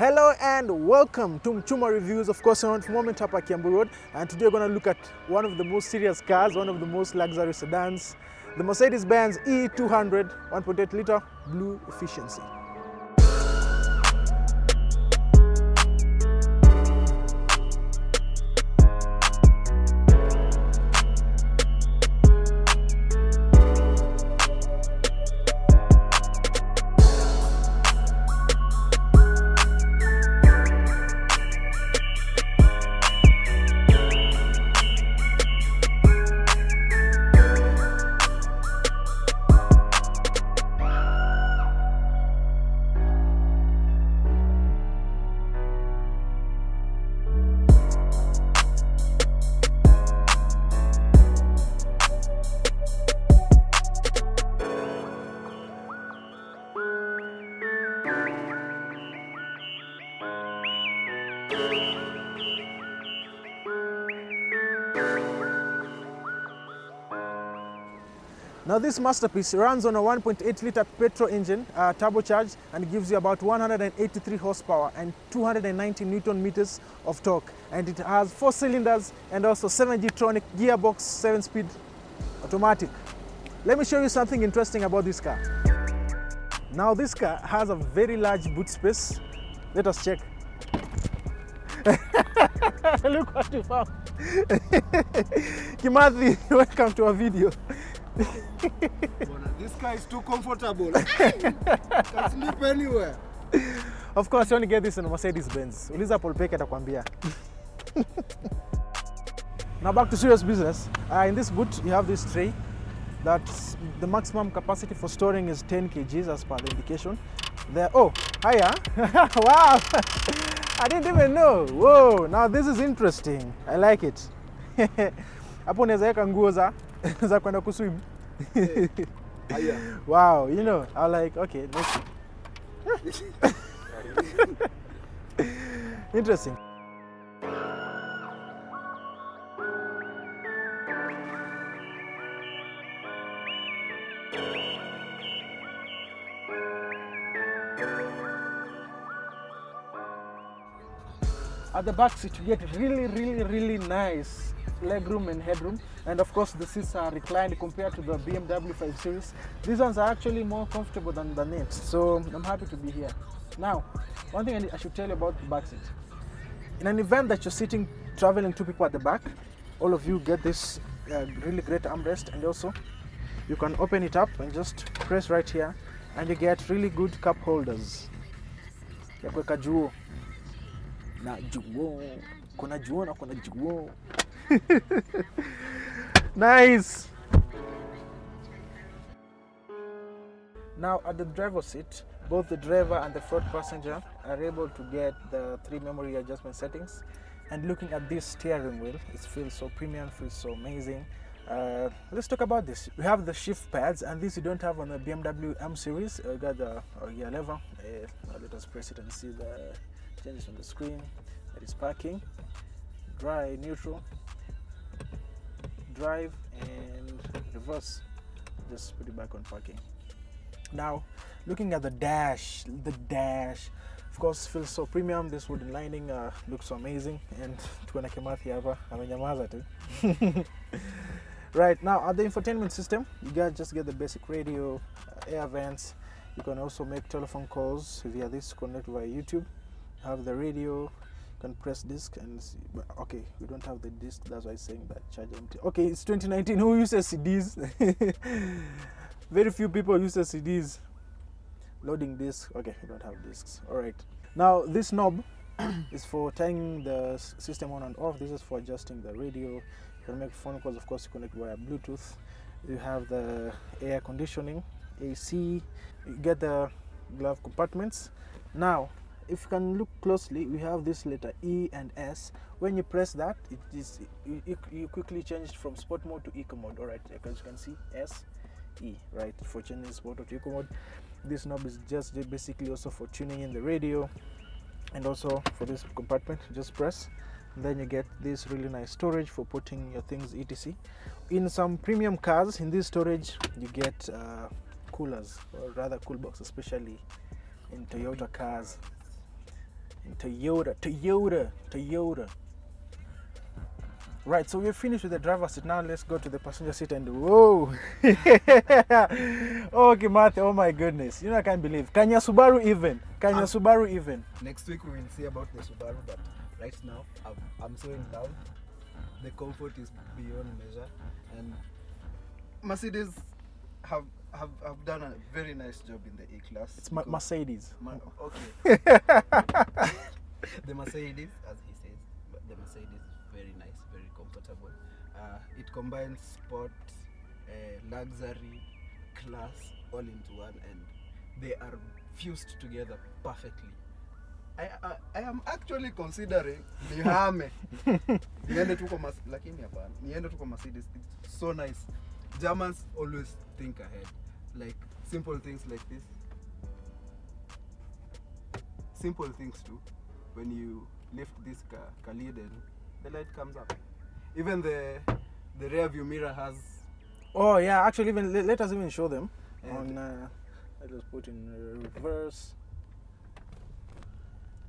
Hello and welcome to Mchuma Reviews. Of course, I'm from Moment hapa Kiambu Road, and today we're going to look at one of the most serious cars, one of the most luxury sedans, the Mercedes-Benz E200 1.8 liter blue efficiency. Now this masterpiece runs on a 1.8 liter petrol engine, turbocharged, and gives you about 183 horsepower and 290 Newton meters of torque. And it has 4 cylinders and also 7 Distronic Gearbox 7-speed automatic. Let me show you something interesting about this car. Now this car has a very large boot space. Let us check. Look what we found. Kimathi, welcome to our video. This car is too comfortable. Can sleep anywhere. Of course, you only get this in a Mercedes-Benz. Uliza Paul Peke atakwambia. Now back to serious business. In this boot, you have this tray. That's the maximum capacity for storing is 10 kgs as per the indication. There. Oh, hiya. Wow. I didn't even know. Whoa, now this is interesting. I like it. Hapo unaweza weka nguo za kwenda kuswim. Wow, you know, I like, okay, let's interesting. At the back seat, you get really nice legroom and headroom, and of course the seats are reclined compared to the BMW 5 Series. These ones are actually more comfortable than the Net, so I'm happy to be here. Now, one thing I should tell you about the back seat. In an event that you're sitting, traveling 2 people at the back, all of you get this really great armrest, and also you can open it up and just press right here, and you get really good cup holders. Ya kuweka juo. Na juo. Kuna juo na kuna juo. Nice. Now at the driver's seat, both the driver and the front passenger are able to get the 3 memory adjustment settings. And looking at this steering wheel, it feels so premium, feels so amazing. Let's talk about this. We have the shift pads, and this you don't have on the BMW M series. We got the gear lever. Let us press it and see the changes on the screen. That is parking, drive, neutral, drive, and reverse. Just put it back on parking. Now, looking at the dash, of course, feels so premium. This wooden lining looks so amazing, and tuona Kimathi hapa amenyamaza tu. Right, now at the infotainment system, you guys just get the basic radio, air vents. You can also make telephone calls via this, connect via YouTube. You have the radio. Can press disc and see, but okay, we don't have the disc, that's why I'm saying that charge empty. Okay, it's 2019. Who uses CDs? Very few people use CDs. Loading disc. Okay, we don't have discs. All right, now this knob is for turning the system on and off. This is for adjusting the radio. You can make phone calls, of course. You connect via Bluetooth. You have the air conditioning, AC. You get the glove compartments. Now, if you can look closely, we have this letter E and S. When you press that, you quickly change from sport mode to eco mode. All right, as you can see, S, E, right, for changing sport mode to eco mode. This knob is just basically also for tuning in the radio, and also for this compartment, just press. And then you get this really nice storage for putting your things, etc. In some premium cars, in this storage, you get coolers, or rather cool box, especially in Toyota cars. Toyota. Right, so we're finished with the driver's seat. Now let's go to the passenger seat and whoa. Okay, Matthew, oh my goodness. You know, I can't believe. Kanya Subaru even. Next week we will see about the Subaru, but right now I'm so in love. The comfort is beyond measure, and Mercedes have done a very nice job in the E-Class. It's Mercedes. Okay. The Mercedes, as he says, the Mercedes is very nice, very comfortable. It combines sport, luxury, class all into one, and they are fused together perfectly. I am actually considering nihame niende tu kwa lakini hapana, niende tu kwa Mercedes. It's so nice. Germans always think ahead, like simple things like this. Simple things too. When you lift this car lid and the light comes up. Even the rear view mirror has. Oh yeah, actually, even let us even show them. On let us put in reverse.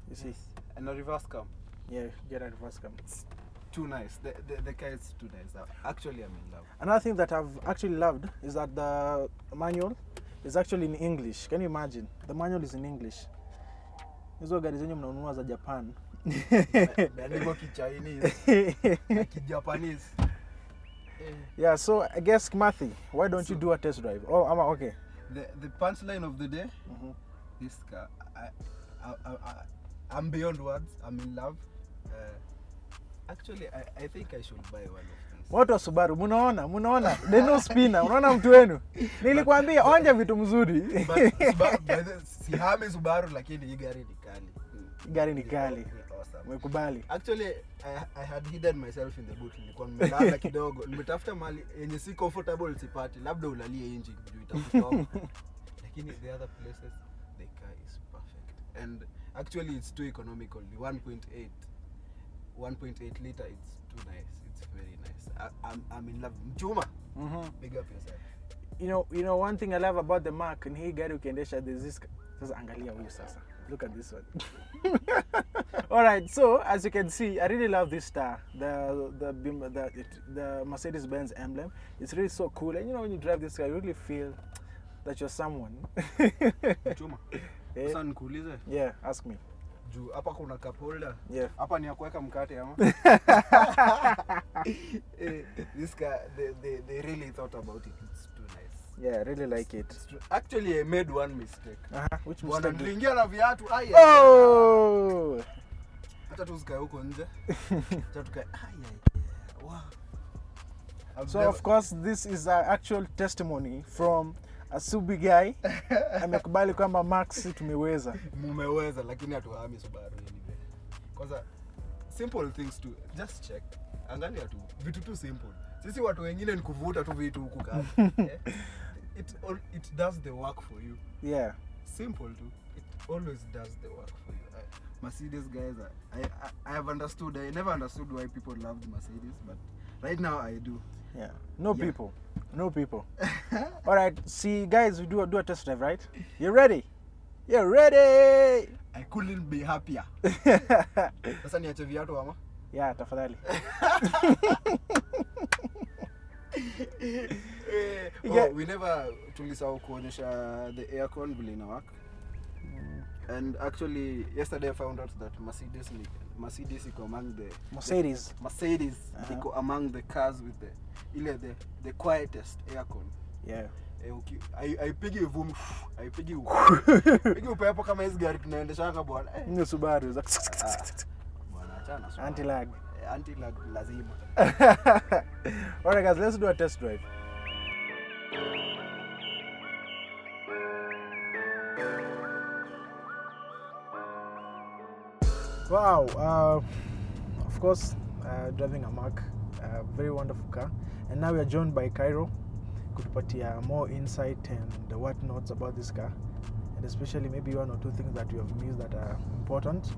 You see, and a reverse cam. Yeah, get a reverse cam. It's too nice. The car is too nice. Actually, I'm in love. Another thing that I've actually loved is that the manual is actually in English. Can you imagine? The manual is in English. Hizo gari zenye mnanunua za Japan. Ndio Chinese. Japanese. Yeah, so I guess Matthew, why don't you do a test drive? Oh, I'm okay. The punchline of the day. This car, I'm beyond words. I'm in love. Actually, I think I should buy one of these. Watu wa Subaru, munaona? They no spinner. Unaona mtu wenu? Nilikwambia onja vitu mzuri. Sihame Subaru lakini hii gari ni kali. Gari ni kali. Awesome. Umekubali. Actually, I had hidden myself in the boot. Nilikuwa nimelala kidogo. Nimetafuta mali yenye si comfortable sipati. Labda ulalie engine juu itakutoka. Lakini the other places the car is perfect. And actually it's too economical. The 1.8 liter, it's too nice. It's very nice. I'm in love. Mchuma. Big up yourself. You know one thing I love about the Mac, and hii gari ukiendesha there's this. Sasa angalia huyu sasa. Look at this one. All right, so as you can see, I really love this star. The Mercedes-Benz emblem. It's really so cool, and you know when you drive this car, you really feel that you're someone. Mchuma. Sasa nikuulize? Yeah, ask me. Juu hapa kuna cup holder. Yeah. Hapa ni ya kuweka mkate ama? This car, they really thought about it. It's too nice. Yeah, I really like it. Actually, I made one mistake. Which mistake? Niliingia na viatu. Oh! Hata tuzikae huko nje. Hata tukae. Wow. So of course this is an actual testimony from a Subi guy. Amekubali kwamba Max tumeweza. Mumeweza lakini hatuhami Subaru anyway. Kwanza simple things to just check. Angalia tu vitu tu simple. Sisi watu wengine ni kuvuta tu vitu huku kama. It does the work for you. Yeah. Simple too. It always does the work for you. Mercedes guys, I have understood. I never understood why people loved Mercedes, but right now I do. Yeah. No people. All right. See, guys, we do a test drive, right? You ready? You're ready. I couldn't be happier. Sasa niache viatu ama? Yeah, tafadhali. We never tulisahau kuonyesha the aircon vile ina work. And actually yesterday I found out that Mercedes iko among the Mercedes iko among the cars with the quietest aircon. Yeah. Haipigi vumbi, haipigi upepo kama hizo gari tunaendeshanga bwana. Ni Subaru. Bwana achana Subaru. Anti-lag lazima. Alright guys, let's do a test drive. Wow, of course, driving a Mac, very wonderful car. And now we are joined by Cairo. Kutupatia more insight and whatnots about this car. And especially maybe one or two things that you have missed that are important.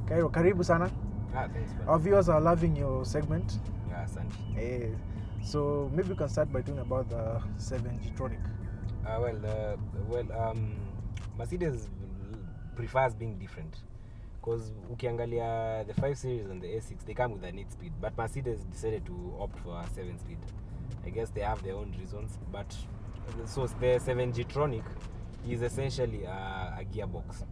Cairo, karibu sana. Thanks, man. Our viewers are loving your segment. Yeah, thanks. So maybe we can start by talking about the 7 Distronic. Mercedes prefers being different. because ukiangalia the 5 Series and the A6, they come with an 8 speed, but Mercedes decided to opt for a 7 speed. I guess they have their own reasons, but so the 7 Geartronic is essentially a gearbox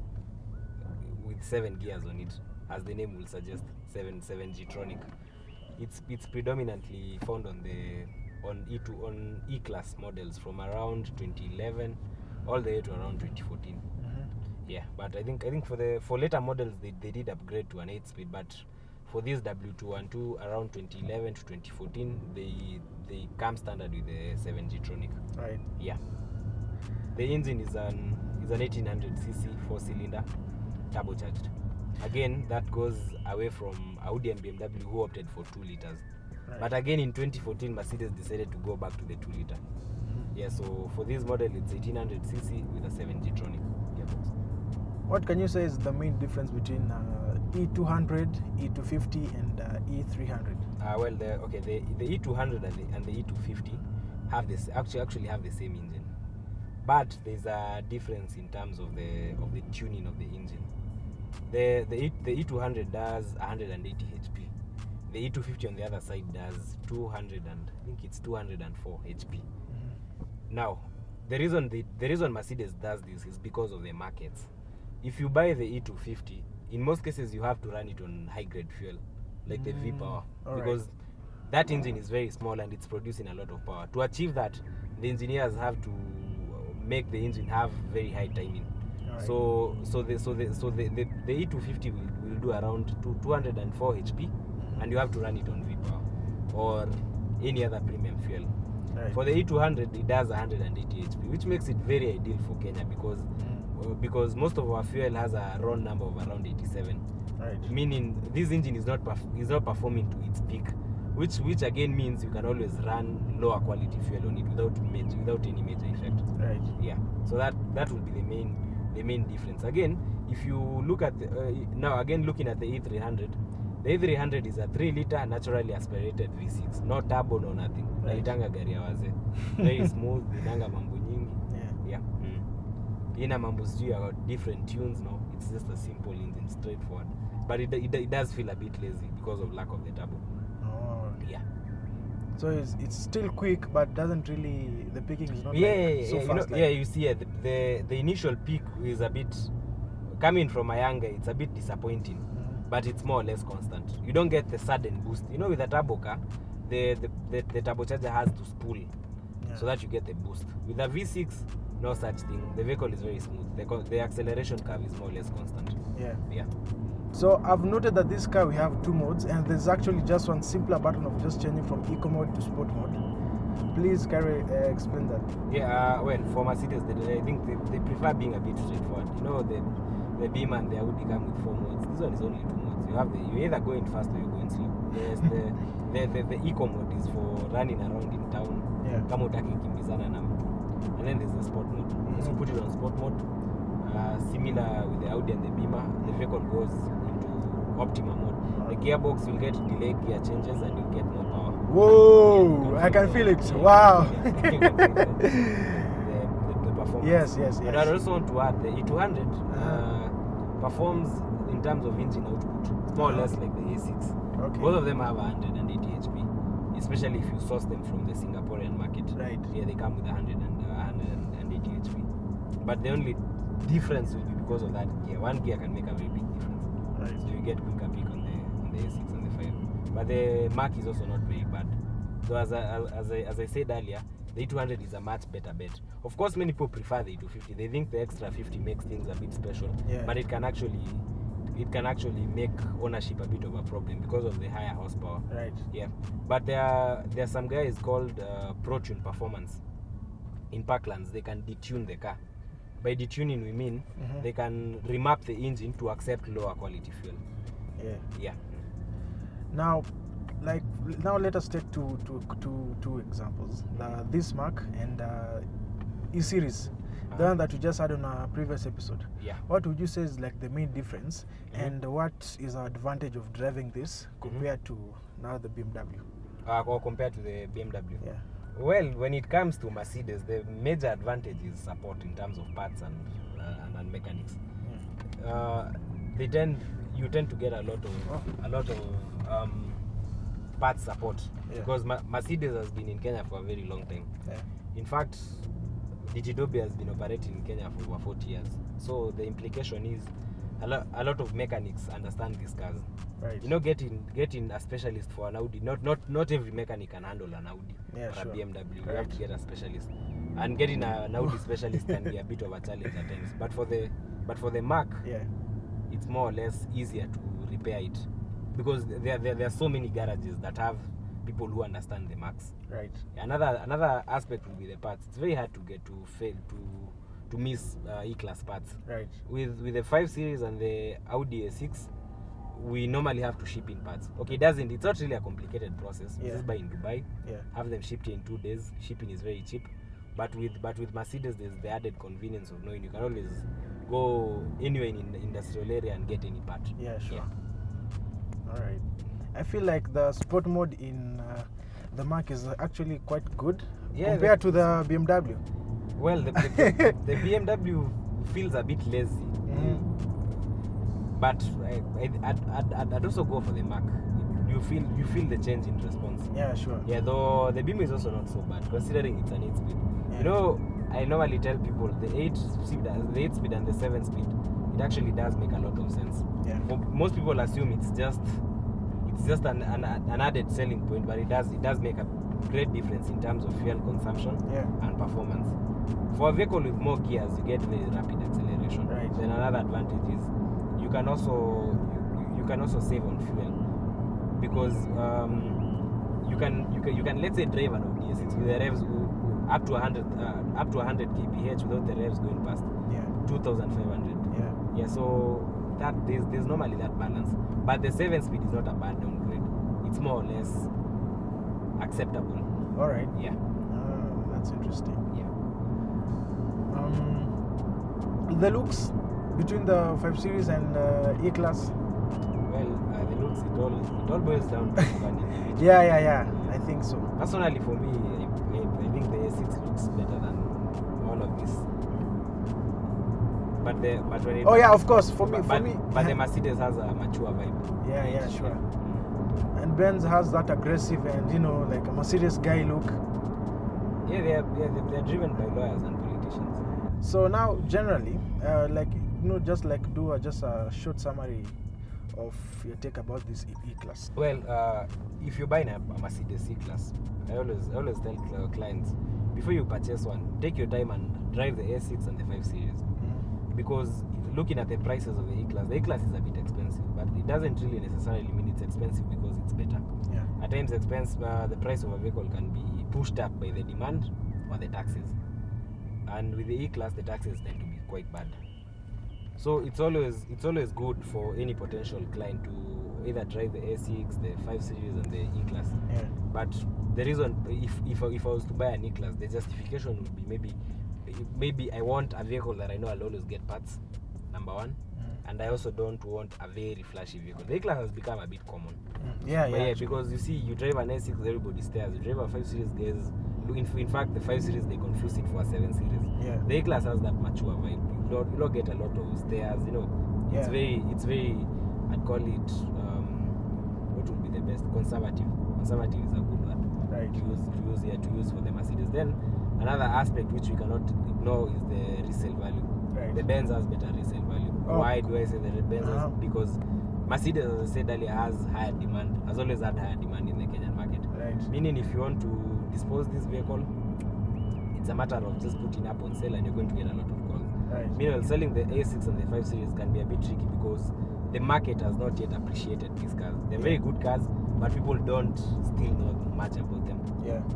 with 7 gears on it, as the name will suggest. 7 Geartronic. It's predominantly found on E-class models from around 2011 all the way to around 2014. Yeah, but I think for later models they did upgrade to an 8 speed, but for this W212 around 2011 to 2014 they come standard with the 7 Geartronic. Right. Yeah. The engine is an 1800cc 4-cylinder turbocharged. Again, that goes away from Audi and BMW, who opted for 2 liters. Right. But again, in 2014, Mercedes decided to go back to the 2 liter. Yeah, so for this model, it's 1800cc with a 7 Geartronic gearbox. What can you say is the main difference between E200, E250, and E300? Well, the E200 and the E250 have this actually have the same engine, but there's a difference in terms of the tuning of the engine. The E200 does 180 HP. The E250 on the other side does 204 HP. Now, the reason Mercedes does this is because of the markets. If you buy the E250, in most cases you have to run it on high-grade fuel, like the V-Power, because that engine is very small and it's producing a lot of power. To achieve that, the engineers have to make the engine have very high timing. Right. So the E250 will do around 204 HP, and you have to run it on V-Power or any other premium fuel. Right. For the E200, it does 180 HP, which makes it very ideal for Kenya because most of our fuel has a round number of around 87. Right. Meaning this engine is not performing to its peak, which again means you can always run lower quality fuel on it without any major effect. Right. Yeah. So that will be the main difference. Again, if you look at looking at the E300, the E300 is a 3-liter naturally aspirated V6, no turbo, no nothing. Naitanga gari ya wazee. Very smooth, inanga mambo nyingi. Yeah. Ina mambo sijui ya different tunes, no. It's just a simple engine, straightforward. But it does feel a bit lazy because of lack of the turbo. Oh. Yeah. So it's still quick, but doesn't really, the picking is not so fast. You see, the initial peak is a bit, coming from a younger, it's a bit disappointing, but it's more or less constant. You don't get the sudden boost. With a turbo car, the turbocharger has to spool so that you get the boost. With a V6, no such thing. The vehicle is very smooth. The acceleration curve is more or less constant. Yeah. So I've noted that this car we have 2 modes, and there's actually just one simpler button of just changing from eco mode to sport mode. Please, Carrie, explain that. Yeah, well, for Mercedes, I think they prefer being a bit straightforward. The Beamer and the Audi come with 4 modes. This one is only 2 modes. You're either going fast or you're going slow. Yes, the eco mode is for running around in town. Kama utaki kimbizana na mtu. And then there's the sport mode. So you put it on sport mode. Similar with the Audi and the Beamer, the vehicle goes into optimum mode. The gearbox will get delayed gear changes and you'll get more power. Whoa! I can feel it. Wow! The performance. Yes. But I also want to add the E200 performs in terms of engine output. It's more or less like the A6. Okay. Both of them have 180 HP, especially if you source them from the Singaporean market. Right. Yeah, they come with 180 HP. But the only difference will be because of that gear. One gear can make a very big difference. Right. So you get quicker peak on the A6 and the 5. But the Mark is also not very bad. So as I said earlier, the E200 is a much better bet. Of course, many people prefer the E250. They think the extra 50 makes things a bit special, but it can actually make ownership a bit of a problem because of the higher horsepower. Right. Yeah. But there are some guys called ProTune Perfomance. In Parklands, they can detune the car. By detuning, we mean they can remap the engine to accept lower quality fuel. Yeah. Now let us take two examples. This Mark and E-Series, the one that we just had on our previous episode. Yeah. What would you say is like the main difference, and what is our advantage of driving this compared to now the BMW? Or compared to the BMW? Yeah. Well, when it comes to Mercedes, the major advantage is support in terms of parts and mechanics. you tend to get a lot of parts support because Mercedes has been in Kenya for a very long time. Yeah. In fact, Digidobi has been operating in Kenya for over 40 years. So the implication is a lot of mechanics understand these cars. Right. You know, getting a specialist for an Audi. Not every mechanic can handle an Audi or a BMW. You have to get a specialist, and getting an Audi specialist can be a bit of a challenge at times. But for the Mac, it's more or less easier to repair it because there are so many garages that have people who understand the Macs. Right. Another aspect will be the parts. It's very hard to get to miss E-Class parts. Right. With the 5 Series and the Audi A6, we normally have to ship in parts. Okay, it's not really a complicated process. You just buy in Dubai, have them shipped in 2 days. Shipping is very cheap. But with Mercedes, there's the added convenience of knowing you can always go anywhere in the industrial area and get any part. Yeah, sure. All right. I feel like the sport mode in the Mac is actually quite good compared to the BMW. Well, the BMW feels a bit lazy, but I'd also go for the Mac. You feel the change in response. Yeah, sure. Yeah, though the Beam is also not so bad considering it's an 8-speed. You know, I normally tell people the 8-speed and the 7-speed, it actually does make a lot of sense. Yeah. Most people assume it's just an added selling point, but it does make a great difference in terms of fuel consumption and performance. For a vehicle with more gears, you get very rapid acceleration. Right. Then another advantage is you can also save on fuel because you can let's say drive an Audi A6 with the revs up to 100 kph without the revs going past 2,500. Yeah. So that there's normally that balance, but the 7-speed is not a bad downgrade. It's more or less acceptable. All right. Yeah. That's interesting. Yeah. The looks between the 5 Series and E-Class. Well, the looks it all boils down to vanity. Yeah. I think so. Personally, for me, I think the A6 looks better than all of this. Of course. For me. But the Mercedes has a mature vibe. Yeah, sure. And Benz has that aggressive and like a Mercedes guy look. Yeah, they're driven by lawyers and politicians. So now, generally, just do a short summary of your take about this E-Class. Well, if you're buying a Mercedes E-Class, I always tell clients, before you purchase one, take your time and drive the A6 and the 5 Series. Because looking at the prices of the E-Class is a bit expensive, but it doesn't really necessarily mean it's expensive because it's better. Yeah. At times, the price of a vehicle can be pushed up by the demand or the taxes. And with the E-Class, the taxes tend to be quite bad. So it's always good for any potential client to either drive the A6, the 5 Series, and the E-Class. Yeah. But the reason, if I was to buy an E-Class, the justification would be maybe I want a vehicle that I know I'll always get parts, number one, and I also don't want a very flashy vehicle. The E-Class has become a bit common. Because you see, you drive an A6, everybody stares. You drive a 5 Series, guys. In fact, the 5 Series, they confuse it for a 7 Series. Yeah. The E-Class has that mature vibe. You don't get a lot of stares. It's very. I'd call it. What would be the best? Conservative. Conservative is a good word. Right. To use for the Mercedes. Then another aspect which we cannot ignore is the resale value. Right. The Benz has better resale value. Why do I say the Benz has? Because Mercedes, as I said earlier, has always had higher demand in the Kenyan market. Right. Meaning, if you want to dispose this vehicle, it's a matter of just putting up on sale and you're going to get a lot of calls. Right. Meanwhile, selling the A6 and the 5 Series can be a bit tricky because the market has not yet appreciated these cars. They're very good cars, but people don't still know much about them.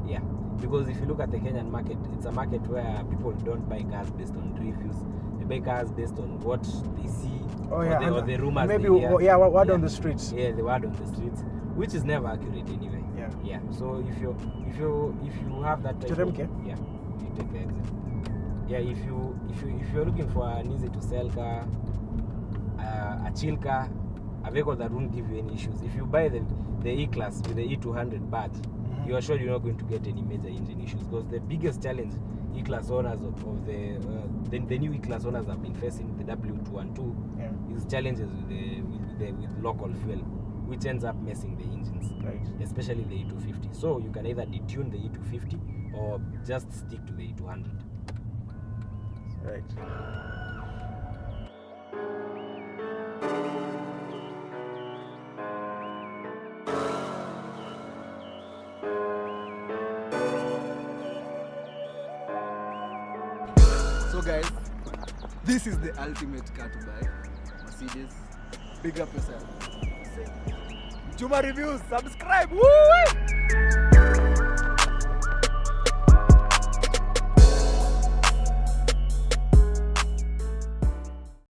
Yeah. Because if you look at the Kenyan market, it's a market where people don't buy cars based on reviews. They buy cars based on what they see or the rumors. Maybe they hear. word on the streets. Yeah, the word on the streets, which is never accurate anyway. Yeah. So if you have that type of, you take the exit. Yeah, if you're looking for an easy to sell car, a chill car, a vehicle that won't give you any issues. If you buy the E-Class with the E200 badge, you are sure you're not going to get any major engine issues because the biggest challenge E-Class owners of the new E-Class owners have been facing, the W212, is challenges with local fuel, which ends up messing the engines, Right. especially the E250. So you can either detune the E250 or just stick to the E200. Right. So guys, this is the ultimate car to buy. Mercedes. Big up yourself. Juma Reviews, subscribe. Woo!